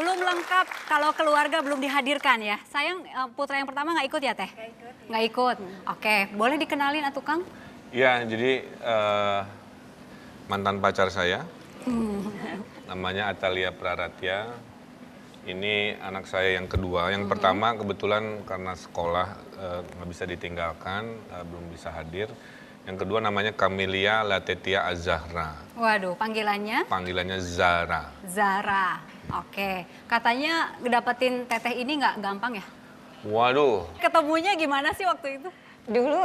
Belum lengkap kalau keluarga belum dihadirkan ya. Sayang putra yang pertama nggak ikut ya Teh? Nggak ikut. Oke, boleh dikenalin atuh Kang? Ya, jadi mantan pacar saya, namanya Atalia Praratya. Ini anak saya yang kedua. Yang pertama kebetulan karena sekolah nggak bisa ditinggalkan, belum bisa hadir. Yang kedua namanya Camelia Latetia Azahra. Waduh, panggilannya? Panggilannya Zara. Zara. Oke, katanya dapetin teteh ini nggak gampang ya? Waduh, Ketemunya gimana sih waktu itu? Dulu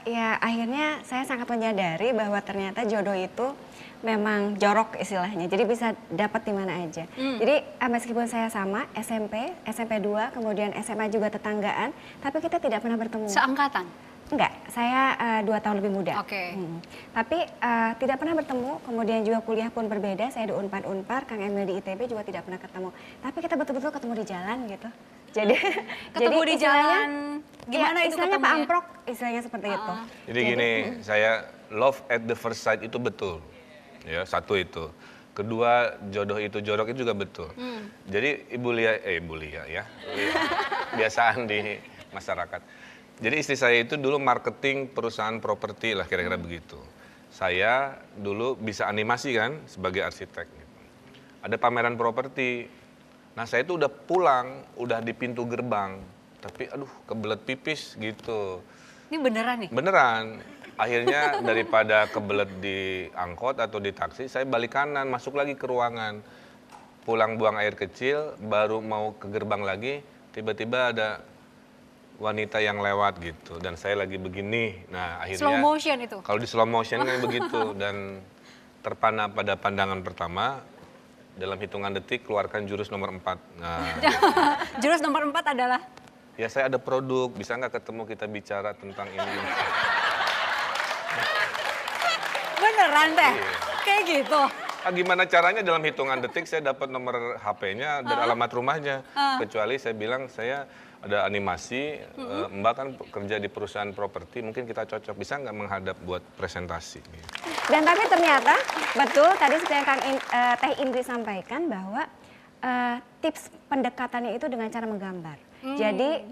ya akhirnya saya sangat menyadari bahwa ternyata jodoh itu memang jorok istilahnya. Jadi bisa dapat di mana aja. Jadi meskipun saya sama SMP, SMP 2, kemudian SMA juga tetanggaan, tapi kita tidak pernah bertemu. Seangkatan? Enggak, saya 2 tahun lebih muda. Oke. Tapi tidak pernah bertemu, kemudian juga kuliah pun berbeda. Saya di Unpad, Kang Emil di ITB juga tidak pernah ketemu. Tapi kita betul-betul ketemu di jalan gitu. Jadi Ketemu di jalan, gimana ya, itu istilahnya Pak ketemunya? Amprok, istilahnya seperti itu. jadi gini, saya love at the first sight itu betul. Ya, satu itu. Kedua, jodoh itu jorok itu juga betul. Jadi Ibu Lia ya. Biasaan di masyarakat. Jadi istri saya itu dulu marketing perusahaan properti lah kira-kira begitu. Saya dulu bisa animasi kan sebagai arsitek. Ada pameran properti. Nah saya itu udah pulang, udah di pintu gerbang. Tapi aduh kebelet pipis gitu. Ini beneran nih? Beneran. Akhirnya daripada kebelet di angkot atau di taksi, saya balik kanan, masuk lagi ke ruangan. Pulang buang air kecil, baru mau ke gerbang lagi, tiba-tiba ada wanita yang lewat gitu. Dan saya lagi begini. Nah akhirnya Slow motion itu? kalau di slow motion kan begitu. Dan terpana pada pandangan pertama, dalam hitungan detik keluarkan jurus nomor 4. Nah, Jurus nomor 4 adalah? ya saya ada produk, bisa nggak ketemu kita bicara tentang ini? Beneran Teh? Iya. Kayak gitu? Gimana caranya dalam hitungan detik saya dapat nomor HP-nya dan alamat rumahnya. Kecuali saya bilang saya ada animasi, Mbak kan kerja di perusahaan properti, mungkin kita cocok. Bisa nggak menghadap buat presentasi? Gitu. Dan tapi ternyata betul tadi seperti yang Teh Indri sampaikan bahwa tips pendekatannya itu dengan cara menggambar. Jadi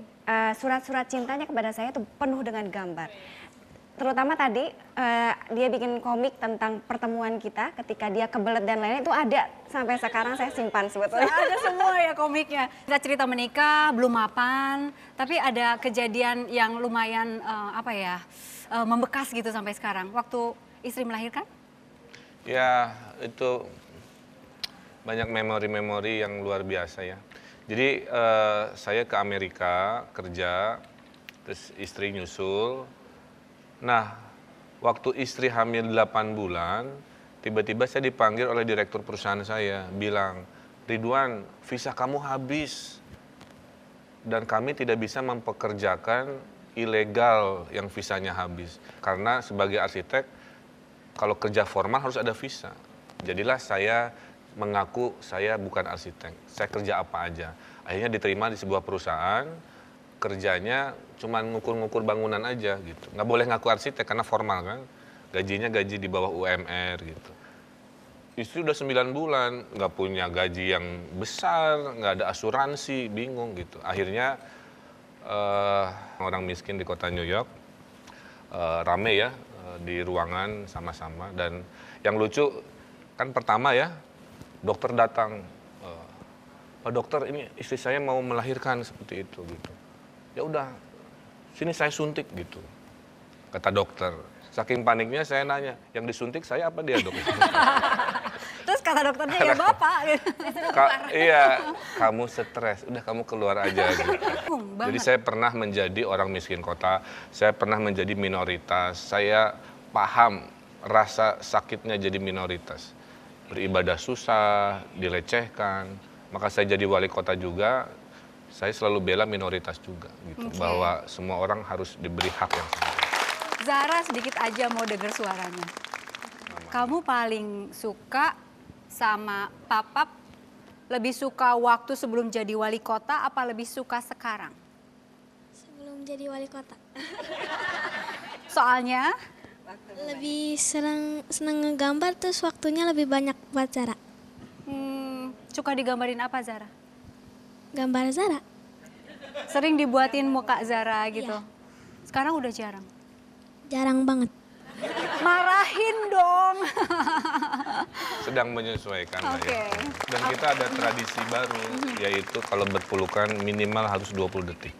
surat-surat cintanya kepada saya itu penuh dengan gambar. Terutama tadi dia bikin komik tentang pertemuan kita ketika dia kebelet dan lain-lain itu ada sampai sekarang saya simpan sebetulnya. Ada semua ya komiknya. Kita cerita menikah, belum mapan, tapi ada kejadian yang lumayan membekas gitu sampai sekarang. Waktu istri melahirkan? Ya itu banyak memori-memori yang luar biasa ya. Jadi saya ke Amerika kerja, terus istri nyusul. Nah, waktu istri hamil 8 bulan, tiba-tiba saya dipanggil oleh direktur perusahaan saya, bilang, Ridwan, visa kamu habis. Dan kami tidak bisa mempekerjakan ilegal yang visanya habis. Karena sebagai arsitek, kalau kerja formal harus ada visa. Jadilah saya mengaku saya bukan arsitek, saya kerja apa aja. Akhirnya diterima di sebuah perusahaan, kerjanya cuma ngukur-ngukur bangunan aja gitu. Nggak boleh ngaku arsitek karena formal kan. Gajinya gaji di bawah UMR gitu. Istri udah 9 bulan, nggak punya gaji yang besar, nggak ada asuransi, bingung gitu. Akhirnya orang miskin di kota New York, rame ya di ruangan sama-sama. Dan yang lucu kan pertama ya, dokter datang, Pak dokter ini istri saya mau melahirkan seperti itu gitu. Ya udah, sini saya suntik gitu, kata dokter. Saking paniknya saya nanya, yang disuntik saya apa dia dok? Terus kata dokternya ya bapak. Iya, kamu stres, udah kamu keluar aja gitu. Jadi saya pernah menjadi orang miskin kota, saya pernah menjadi minoritas, saya paham rasa sakitnya jadi minoritas. Beribadah susah, dilecehkan, maka saya jadi wali kota juga. Saya selalu bela minoritas juga gitu, bahwa semua orang harus diberi hak yang sama. Zara sedikit aja mau denger suaranya. Kamu paling suka sama Papap, lebih suka waktu sebelum jadi wali kota apa lebih suka sekarang? Sebelum jadi wali kota. Soalnya? Lebih seneng ngegambar terus waktunya lebih banyak buat Zara. Suka digambarin apa Zara? Gambar Zara. Sering dibuatin muka Zara gitu. Sekarang udah jarang. Jarang banget. Marahin dong. Sedang menyesuaikan lah Oke. ya. Dan kita ada tradisi baru, yaitu kalau berpelukan minimal harus 20 detik.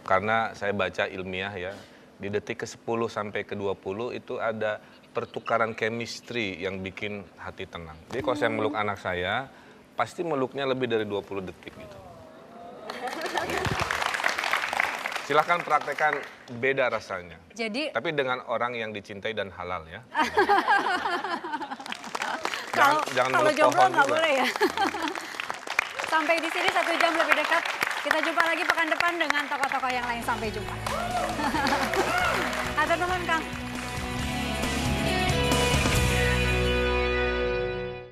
Karena saya baca ilmiah ya, di detik ke-10 sampai ke-20 itu ada pertukaran chemistry yang bikin hati tenang. Jadi kalau saya meluk anak saya, pasti meluknya lebih dari 20 detik gitu. Silahkan praktekkan, beda rasanya. Jadi Tapi dengan orang yang dicintai dan halal ya. kalau jangan kalau meluk jomblo pohon nggak juga. boleh ya. Sampai di sini 1 jam lebih dekat. Kita jumpa lagi pekan depan dengan tokoh-tokoh yang lain. Sampai jumpa. Atur nuhun Kang.